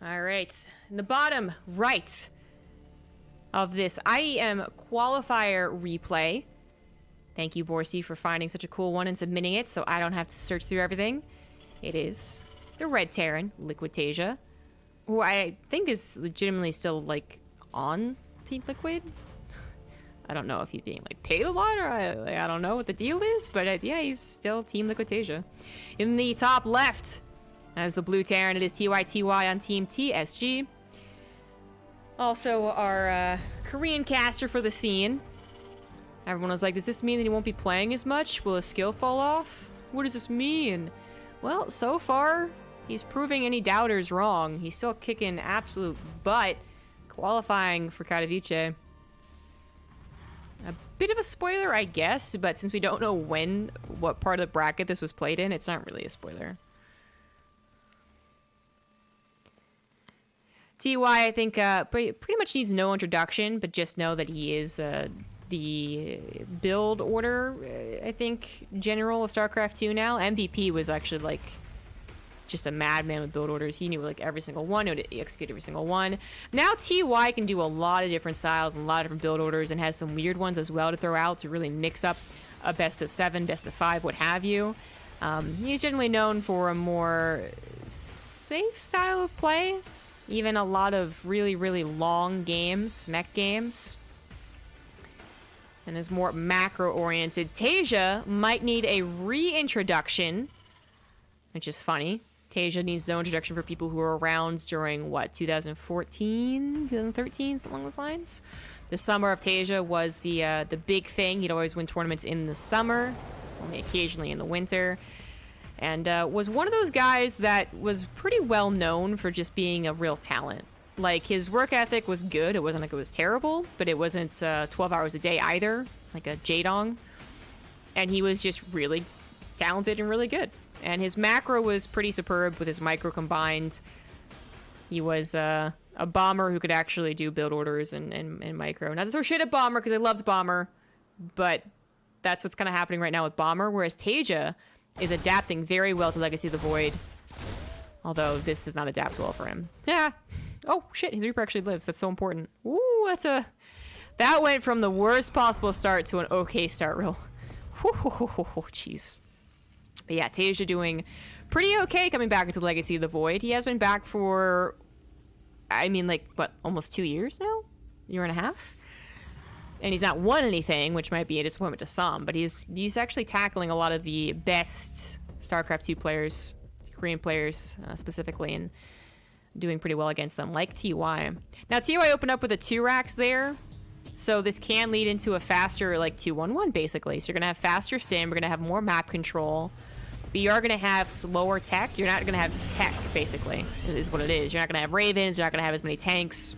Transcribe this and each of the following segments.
All right, in the bottom right of this IEM qualifier replay. Thank you, Borsi, for finding such a cool one and submitting it so I don't have to search through everything. It is the Red Terran, Liquid Taeja, who I think is legitimately still, like, on Team Liquid. I don't know if he's being, like, paid a lot or I don't know what the deal is, but yeah, he's still Team Liquid Taeja. In the top left, as the Blue Terran, it is TYTY on Team TSG. Also, our Korean caster for the scene. Everyone was like, does this mean that he won't be playing as much? Will his skill fall off? What does this mean? Well, so far, he's proving any doubters wrong. He's still kicking absolute butt, qualifying for Katowice. A bit of a spoiler, I guess, but since we don't know what part of the bracket this was played in, it's not really a spoiler. TY, I think, pretty much needs no introduction, but just know that he is the build order, I think, general of StarCraft 2 now. MVP was actually, like, just a madman with build orders. He knew, like, every single one. He would execute every single one. Now TY can do a lot of different styles and a lot of different build orders and has some weird ones as well to throw out to really mix up a best of 7, best of 5, what have you. He's generally known for a more safe style of play. Even a lot of really, really long games, mech games. And is more macro-oriented. Taeja might need a reintroduction, which is funny. Taeja needs no introduction for people who were around during, what, 2014, 2013, something along those lines? The summer of Taeja was the big thing. He'd always win tournaments in the summer, only occasionally in the winter. And was one of those guys that was pretty well known for just being a real talent. Like, his work ethic was good. It wasn't like it was terrible, but it wasn't 12 hours a day either, like a Jaedong. And he was just really talented and really good. And his macro was pretty superb with his micro combined. He was a bomber who could actually do build orders and micro. Not to throw shit at Bomber, because I loved Bomber, but that's what's kind of happening right now with Bomber, whereas Taeja is adapting very well to Legacy of the Void. Although this does not adapt well for him. Yeah. Oh, shit, his Reaper actually lives. That's so important. Ooh, that went from the worst possible start to an okay start roll. Jeez. But yeah, Taeja doing pretty okay coming back into Legacy of the Void. He has been back for, I mean, like, what, almost 2 years now? Year and a half? And he's not won anything, which might be a disappointment to some, but he's actually tackling a lot of the best StarCraft 2 players, Korean players specifically, and doing pretty well against them, like TY. Now, TY opened up with a 2 racks there, so this can lead into a faster, like, 2-1-1, basically. So you're going to have faster stim, you're going to have more map control, but you are going to have slower tech. You're not going to have tech, basically, is what it is. You're not going to have Ravens, you're not going to have as many tanks.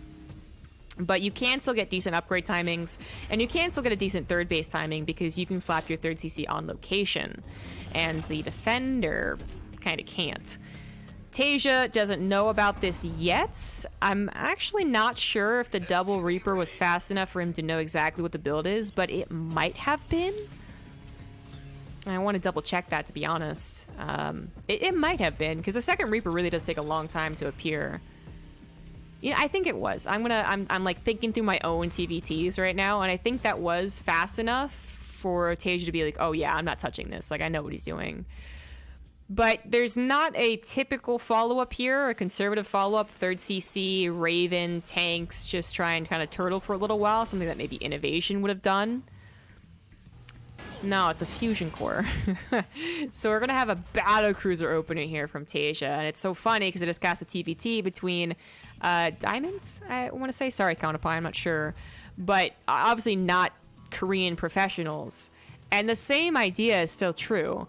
But you can still get decent upgrade timings, and you can still get a decent third base timing because you can slap your third CC on location, and the defender kind of can't. Taeja doesn't know about this yet. I'm actually not sure if the double Reaper was fast enough for him to know exactly what the build is, but it might have been. I want to double check that, to be honest. It might have been, because the second Reaper really does take a long time to appear. Yeah, I think it was. I'm like thinking through my own TVTs right now, and I think that was fast enough for Taeja to be like, oh yeah, I'm not touching this. Like, I know what he's doing. But there's not a typical follow-up here, a conservative follow-up, third CC, Raven, tanks, just try and kind of turtle for a little while, something that maybe Innovation would have done. No, it's a fusion core. So we're going to have a battlecruiser opener here from Taeja, and it's so funny because it just cast a TVT between Diamonds, I want to say. Sorry, Counterpie, I'm not sure. But obviously not Korean professionals. And the same idea is still true.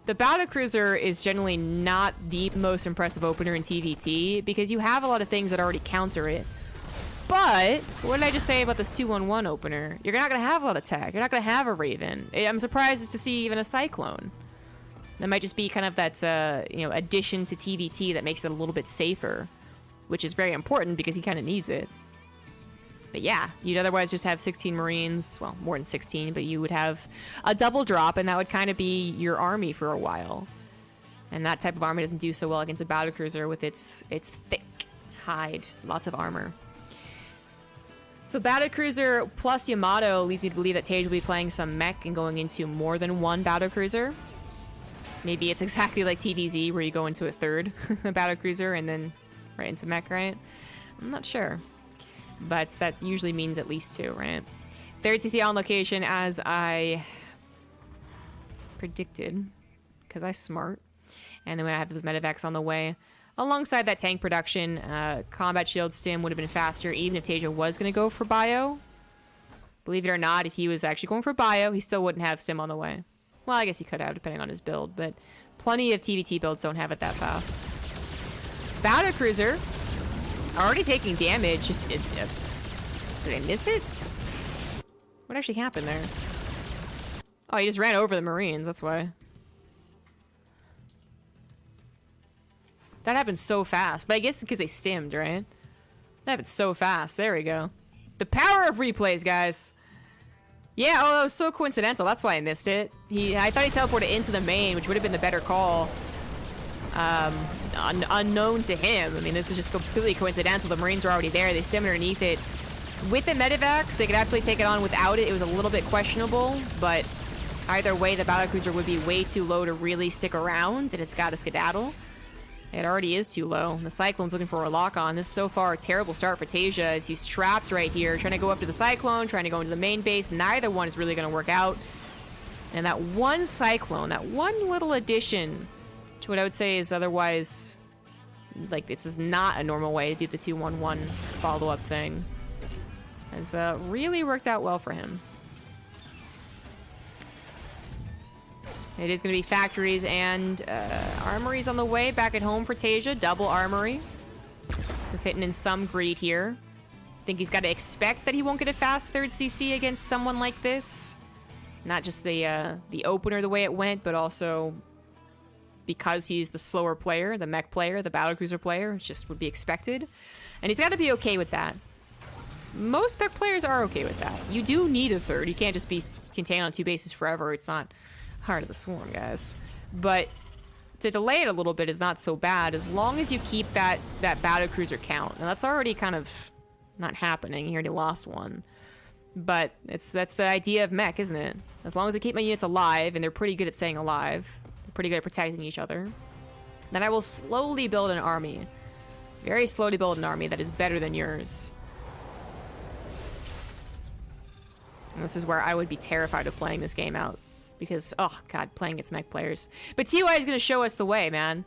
The battlecruiser is generally not the most impressive opener in TVT because you have a lot of things that already counter it. But what did I just say about this 2-1-1 opener? You're not going to have a lot of tech. You're not going to have a Raven. I'm surprised to see even a Cyclone. That might just be kind of that addition to TVT that makes it a little bit safer, which is very important because he kind of needs it. But yeah, you'd otherwise just have 16 Marines, well, more than 16, but you would have a double drop, and that would kind of be your army for a while. And that type of army doesn't do so well against a battlecruiser with its thick hide. Lots of armor. So Battlecruiser plus Yamato leads me to believe that Taeja will be playing some mech and going into more than one Battlecruiser. Maybe it's exactly like TDZ where you go into a third Battlecruiser and then right into mech, right? I'm not sure. But that usually means at least two, right? Third CC on location as I predicted, because I'm smart. And then we have those medevacs on the way. Alongside that tank production, combat shield stim would have been faster even if Taeja was going to go for bio. Believe it or not, if he was actually going for bio, he still wouldn't have stim on the way. Well, I guess he could have, depending on his build, but plenty of TVT builds don't have it that fast. Battlecruiser, already taking damage. Just, did I miss it? What actually happened there? Oh, he just ran over the Marines, that's why. That happened so fast, but I guess because they stimmed, right? That happened so fast. There we go. The power of replays, guys. Yeah, oh, that was so coincidental. That's why I missed it. I thought he teleported into the main, which would have been the better call. Unknown to him. I mean, this is just completely coincidental. The Marines were already there. They stemmed underneath it. With the medevacs, they could absolutely take it on without it. It was a little bit questionable, but either way, the Battlecruiser would be way too low to really stick around, and it's got to skedaddle. It already is too low. The Cyclone's looking for a lock-on. This is so far a terrible start for Taeja as he's trapped right here, trying to go up to the Cyclone, trying to go into the main base. Neither one is really going to work out. And that one Cyclone, that one little addition to what I would say is otherwise, like, this is not a normal way to do the 2-1-1 follow-up thing. It's really worked out well for him. It is going to be factories and armories on the way back at home for Taeja. Double armory. So fitting in some greed here. I think he's got to expect that he won't get a fast third CC against someone like this. Not just the opener the way it went, but also because he's the slower player, the mech player, the battlecruiser player. It just would be expected. And he's got to be okay with that. Most mech players are okay with that. You do need a third. You can't just be contained on two bases forever. It's not Heart of the Swarm, guys. But to delay it a little bit is not so bad as long as you keep that battlecruiser count. And that's already kind of not happening. He already lost one. But that's the idea of mech, isn't it? As long as I keep my units alive, and they're pretty good at staying alive, they're pretty good at protecting each other, then I will slowly build an army. Very slowly build an army that is better than yours. And this is where I would be terrified of playing this game out. Because, oh god, playing against mech players. But TUI is going to show us the way, man.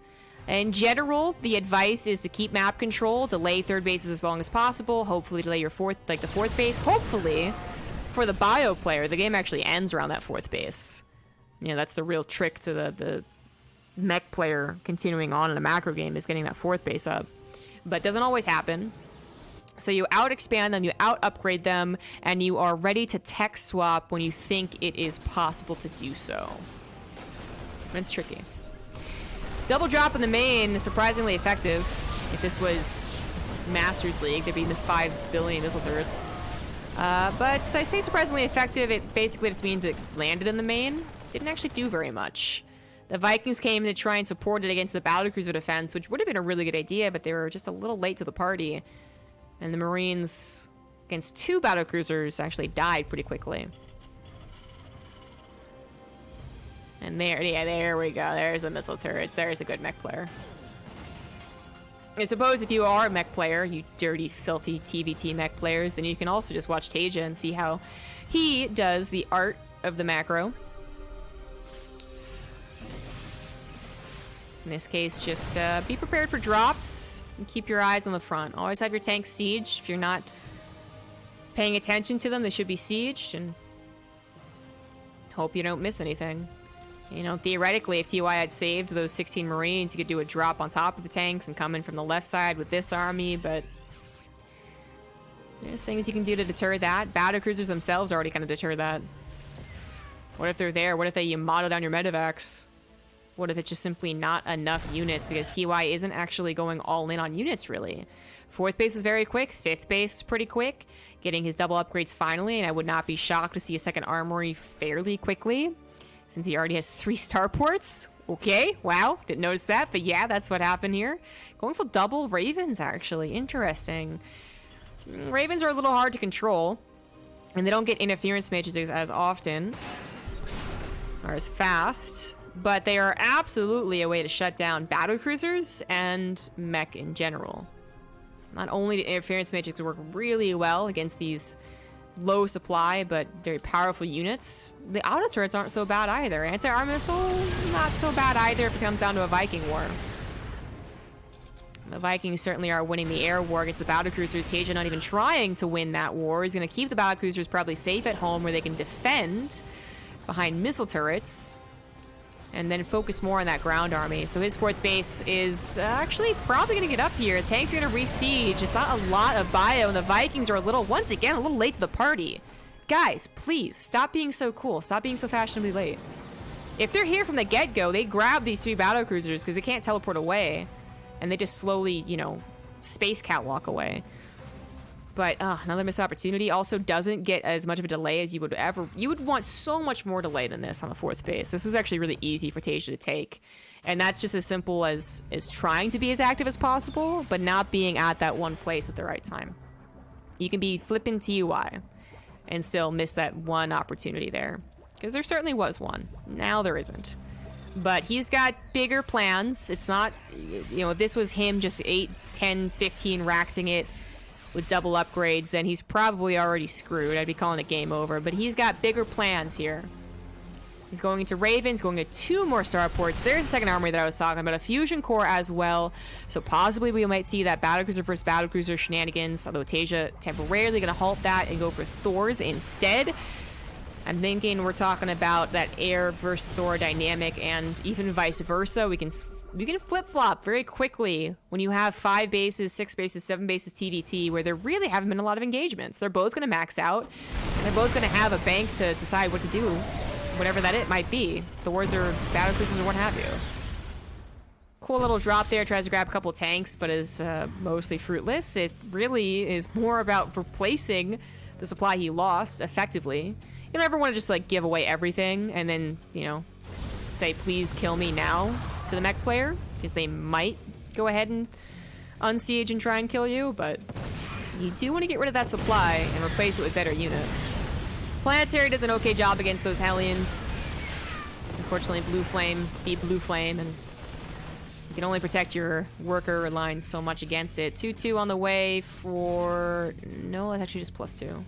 In general, the advice is to keep map control, delay third bases as long as possible, hopefully delay your fourth base. Hopefully, for the bio player, the game actually ends around that fourth base. You know, that's the real trick to the mech player continuing on in a macro game, is getting that fourth base up. But it doesn't always happen. So you out-expand them, you out-upgrade them, and you are ready to tech swap when you think it is possible to do so. But it's tricky. Double drop in the main, surprisingly effective. If this was Masters League, there'd be 5 billion missile turrets. But I say surprisingly effective, it basically just means it landed in the main. Didn't actually do very much. The Vikings came to try and support it against the battlecruiser defense, which would have been a really good idea, but they were just a little late to the party. And the Marines against 2 battlecruisers actually died pretty quickly. And there we go. There's the missile turrets. There's a good mech player. I suppose if you are a mech player, you dirty, filthy TVT mech players, then you can also just watch Taeja and see how he does the art of the macro. In this case, just be prepared for drops and keep your eyes on the front. Always have your tanks sieged. If you're not paying attention to them, they should be sieged, and hope you don't miss anything. You know, theoretically, if TUI had saved those 16 Marines, you could do a drop on top of the tanks and come in from the left side with this army, but there's things you can do to deter that. Battlecruisers themselves already kind of deter that. What if they're there? What if they Yamato down your medevacs? What if it's just simply not enough units? Because TUI isn't actually going all in on units, really. 4th base is very quick. 5th base is pretty quick. Getting his double upgrades finally, and I would not be shocked to see a second armory fairly quickly. since he already has 3 starports. Okay, wow, didn't notice that, but yeah, that's what happened here. Going for double Ravens, actually. Interesting. Ravens are a little hard to control, and they don't get interference matrices as often, or as fast, but they are absolutely a way to shut down battle cruisers and mech in general. Not only do interference matrices work really well against these low supply but very powerful units, the auto turrets aren't so bad either. Anti-armor missile, not so bad either if it comes down to a Viking war. The Vikings certainly are winning the air war against the battlecruisers. Taeja not even trying to win that war. He's going to keep the battlecruisers probably safe at home where they can defend behind missile turrets and then focus more on that ground army. So his 4th base is actually probably going to get up here. Tanks are going to re-siege. It's not a lot of bio, and the Vikings are once again, a little late to the party. Guys, please, stop being so cool. Stop being so fashionably late. If they're here from the get-go, they grab these 3 battlecruisers because they can't teleport away, and they just slowly, you know, space catwalk away. But another missed opportunity. Also doesn't get as much of a delay as you would ever. You would want so much more delay than this on the 4th base. This was actually really easy for Taeja to take. And that's just as simple as trying to be as active as possible, but not being at that one place at the right time. You can be flipping TUI and still miss that one opportunity there. Because there certainly was one. Now there isn't. But he's got bigger plans. It's not, you know, if this was him just 8, 10, 15 raxing it with double upgrades, then he's probably already screwed. I'd be calling it game over. But he's got bigger plans here. He's going into Ravens, going to 2 more starports. There's the 2nd armory that I was talking about, a fusion core as well. So possibly we might see that battlecruiser versus battlecruiser shenanigans, although Taeja temporarily going to halt that and go for Thors instead. I'm thinking we're talking about that air versus Thor dynamic, and even vice versa. We can flip-flop very quickly when you have 5 bases, 6 bases, 7 bases TDT, where there really haven't been a lot of engagements. They're both going to max out, and they're both going to have a bank to decide what to do, whatever that it might be. Thors or battlecruisers or what have you. Cool little drop there. Tries to grab a couple of tanks, but is mostly fruitless. It really is more about replacing the supply he lost effectively. You don't ever want to just like give away everything and then, you know, say please kill me now to the mech player, because they might go ahead and unsiege and try and kill you, but you do want to get rid of that supply and replace it with better units. Planetary does an okay job against those Hellions. Unfortunately, Blue Flame beat Blue Flame, and you can only protect your worker lines so much against it. 2-2 on the way for... No, that's actually just +2.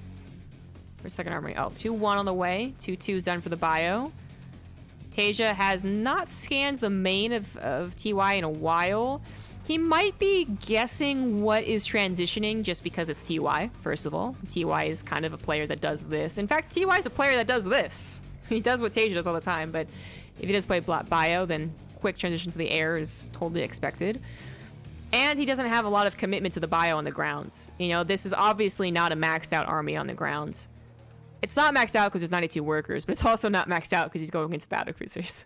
For 2nd armory. Oh, 2-1 on the way. 2-2 is done for the bio. Taeja has not scanned the main of TY in a while. He might be guessing what is transitioning just because it's TY, first of all. TY is kind of a player that does this. In fact, TY is a player that does this. He does what Taeja does all the time, but if he does play bio, then quick transition to the air is totally expected. And he doesn't have a lot of commitment to the bio on the ground. You know, this is obviously not a maxed out army on the ground. It's not maxed out because there's 92 workers, but it's also not maxed out because he's going into battlecruisers.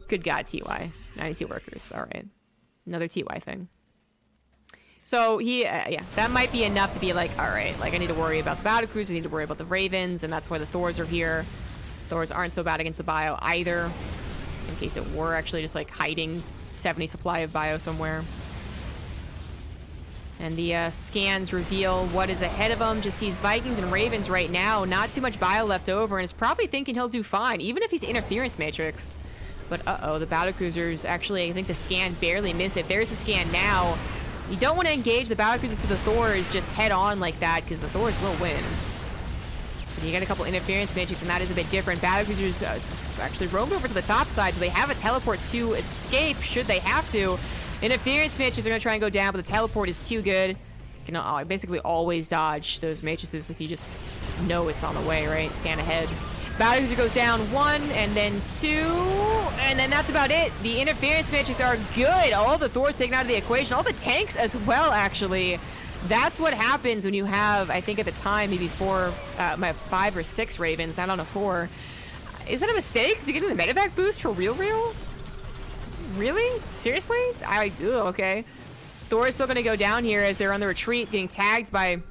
Good God, TY. 92 workers. All right. Another TY thing. So he, yeah, that might be enough to be like, all right, like I need to worry about the battlecruisers, I need to worry about the Ravens, and that's why the Thors are here. Thors aren't so bad against the bio either, in case it were actually just like hiding 70 supply of bio somewhere. And the scans reveal what is ahead of him. Just sees Vikings and Ravens right now. Not too much bio left over, and is probably thinking he'll do fine, even if he's interference matrix. But uh-oh, the battlecruisers actually, I think the scan barely miss it. There's the scan now. You don't want to engage the battlecruisers to the Thors just head on like that, because the Thors will win. But you get a couple interference matrix, and that is a bit different. Battlecruisers actually roamed over to the top side, so they have a teleport to escape should they have to. Interference matrices are going to try and go down, but the teleport is too good. You can basically always dodge those matrices if you just know it's on the way, right? Scan ahead. Battlecruiser goes down 1, and then 2, and then that's about it. The interference matrices are good. All the Thors taken out of the equation. All the tanks as well, actually. That's what happens when you have, I think at the time, maybe 5 or 6 Ravens, not on a 4. Is that a mistake? Is he getting the medevac boost for real? Really? Seriously? Okay. Thor is still going to go down here as they're on the retreat, getting tagged by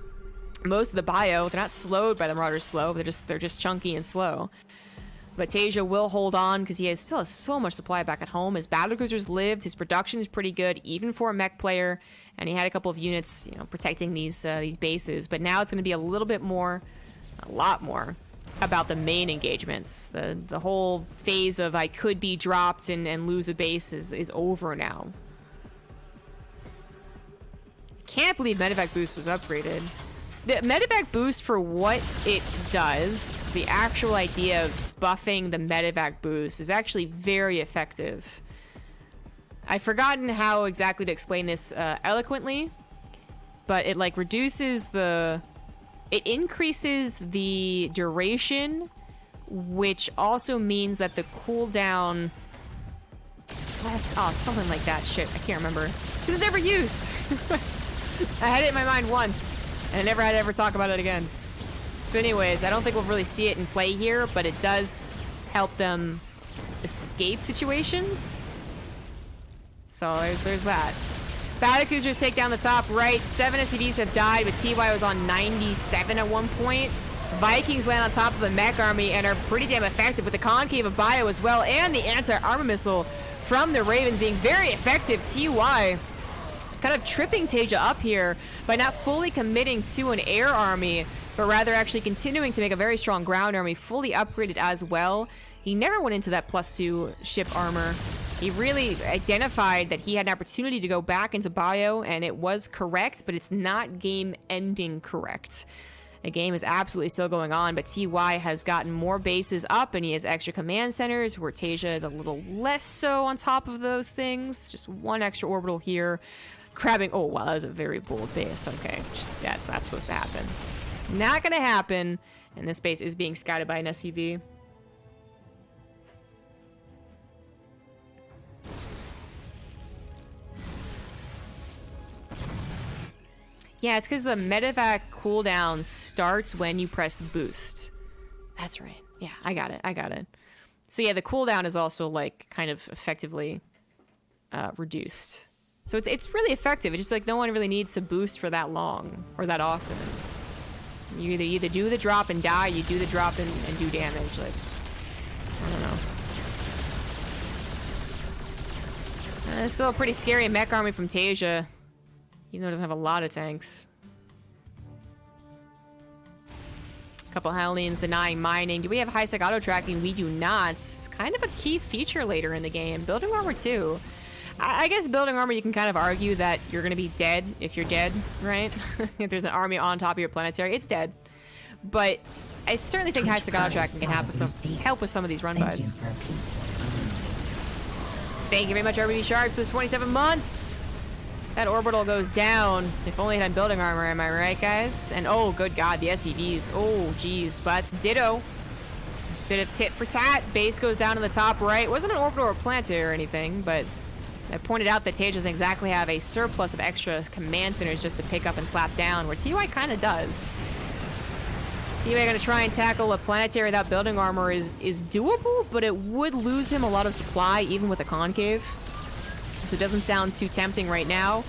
most of the bio. They're not slowed by the Marauders slow. They're just chunky and slow. But Taeja will hold on because he still has so much supply back at home. His battlecruisers lived. His production is pretty good, even for a mech player. And he had a couple of units, you know, protecting these bases. But now it's going to be a little bit more, a lot more, about the main engagements. The whole phase of I could be dropped and lose a base is over now. Can't believe Medevac Boost was upgraded. The Medevac Boost, for what it does, the actual idea of buffing the Medevac Boost is actually very effective. I've forgotten how exactly to explain this eloquently, but it like reduces the... It increases the duration, which also means that the cooldown is less... Oh, it's something like that. Shit, I can't remember. Because it's never used! I had it in my mind once, and I never had to ever talk about it again. But anyways, I don't think we'll really see it in play here, but it does help them escape situations. So there's that. Battlecruisers take down the top right. 7 SCVs have died, but TY was on 97 at one point. Vikings land on top of the mech army and are pretty damn effective with the concave of bio as well, and the anti-armor missile from the Ravens being very effective. TY kind of tripping Taeja up here by not fully committing to an air army, but rather actually continuing to make a very strong ground army, fully upgraded as well. He never went into that +2 ship armor. He really identified that he had an opportunity to go back into bio, and it was correct, but it's not game-ending correct. The game is absolutely still going on, but TY has gotten more bases up, and he has extra command centers, where Taeja is a little less so on top of those things. Just one extra orbital here. Grabbing... Oh, wow, that was a very bold base. Okay, that's not supposed to happen. Not gonna happen, and this base is being scouted by an SCV. Yeah, it's because the medevac cooldown starts when you press the boost. That's right. Yeah, I got it. So yeah, the cooldown is also like kind of effectively reduced. So it's really effective. It's just like no one really needs to boost for that long or that often. You either do the drop and die, you do the drop and do damage. Like, I don't know. It's still a pretty scary mech army from Taeja, even though it doesn't have a lot of tanks. A couple Hellions denying mining. Do we have high-sec auto-tracking? We do not. Kind of a key feature later in the game. Building armor too. I guess building armor, you can kind of argue that you're going to be dead if you're dead, right? If there's an army on top of your planetary, it's dead. But I certainly think high-sec auto-tracking can help with some of these run-bys. Thank you very much, RBB Shard, for the 27 months. That orbital goes down. If only it had building armor, am I right, guys? And oh, good God, the SCVs. Oh, geez, but ditto. Bit of tit for tat. Base goes down to the top right. Wasn't an orbital or planetary or anything, but I pointed out that Taeja doesn't exactly have a surplus of extra command centers just to pick up and slap down, where TY kind of does. TY gonna try and tackle a planetary without building armor is doable, but it would lose him a lot of supply, even with a concave. So it doesn't sound too tempting right now.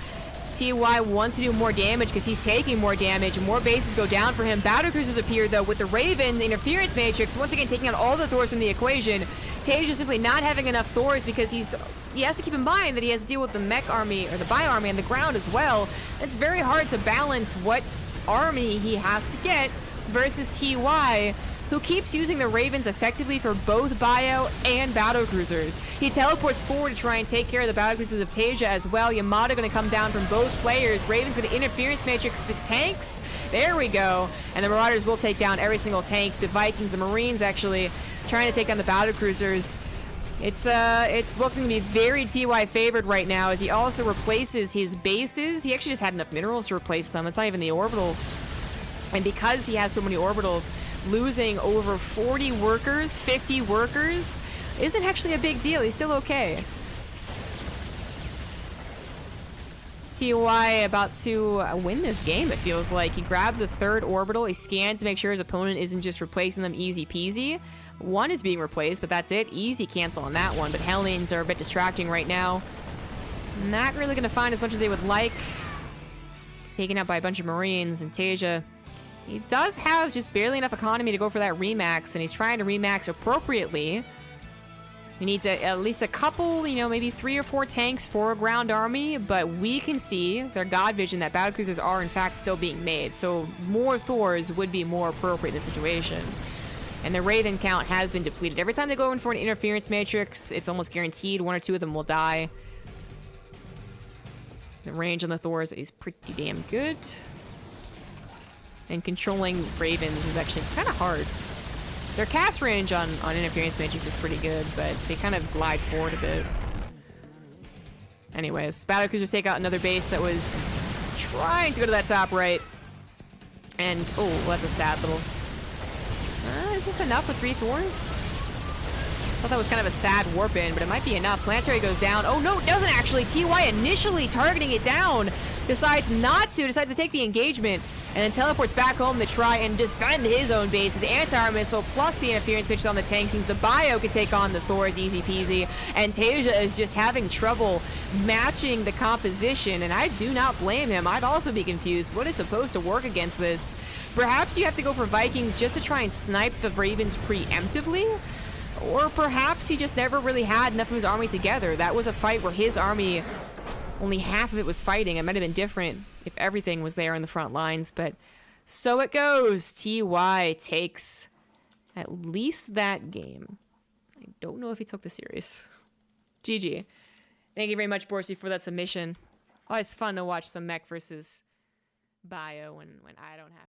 TY wants to do more damage because he's taking more damage. More bases go down for him. Battle cruisers appear, though, with the Raven, the interference matrix, once again taking out all the Thors from the equation. Taeja simply not having enough Thors because he has to keep in mind that he has to deal with the mech army, or the bio army, on the ground as well. It's very hard to balance what army he has to get versus TY, who keeps using the Ravens effectively for both bio and battle cruisers. He teleports forward to try and take care of the battle cruisers of Taeja as well. Yamato going to come down from both players. Raven's going to interference matrix the tanks. There we go. And the Marauders will take down every single tank. The Vikings, the Marines actually trying to take down the battle cruisers. It's looking to be very TY favored right now as he also replaces his bases. He actually just had enough minerals to replace them. It's not even the orbitals. And because he has so many orbitals, losing over 40 workers, 50 workers, isn't actually a big deal. He's still okay. TY about to win this game, it feels like. He grabs a third orbital. He scans to make sure his opponent isn't just replacing them easy peasy. One is being replaced, but that's it. Easy cancel on that one. But Hellions are a bit distracting right now. Not really going to find as much as they would like. Taken out by a bunch of Marines, and Taeja He does have just barely enough economy to go for that remax, and he's trying to remax appropriately. He needs at least a couple, you know, maybe 3 or 4 tanks for a ground army, but we can see their God vision that battlecruisers are in fact still being made, so more Thors would be more appropriate in this situation. And the Raven count has been depleted. Every time they go in for an interference matrix, it's almost guaranteed 1 or 2 of them will die. The range on the Thors is pretty damn good. And controlling Ravens is actually kind of hard. Their cast range on interference matrix is pretty good, but they kind of glide forward a bit. Anyways, battlecruisers take out another base that was trying to go to that top right. And, oh, that's a sad little... is this enough with 3 Thors? I thought that was kind of a sad warp in, but it might be enough. Planetary goes down. Oh, no, it doesn't actually. TY initially targeting it down. Decides not to. Decides to take the engagement. And then teleports back home to try and defend his own base. His anti-armor missile plus the interference switch on the tanks means the bio can take on the Thors easy peasy. And Taeja is just having trouble matching the composition. And I do not blame him. I'd also be confused. What is supposed to work against this? Perhaps you have to go for Vikings just to try and snipe the Ravens preemptively? Or perhaps he just never really had enough of his army together. That was a fight where his army, only half of it was fighting. It might have been different if everything was there in the front lines, but so it goes. TY takes at least that game. I don't know if he took the series. GG. Thank you very much, Borsey, for that submission. Always fun to watch some mech versus bio when I don't have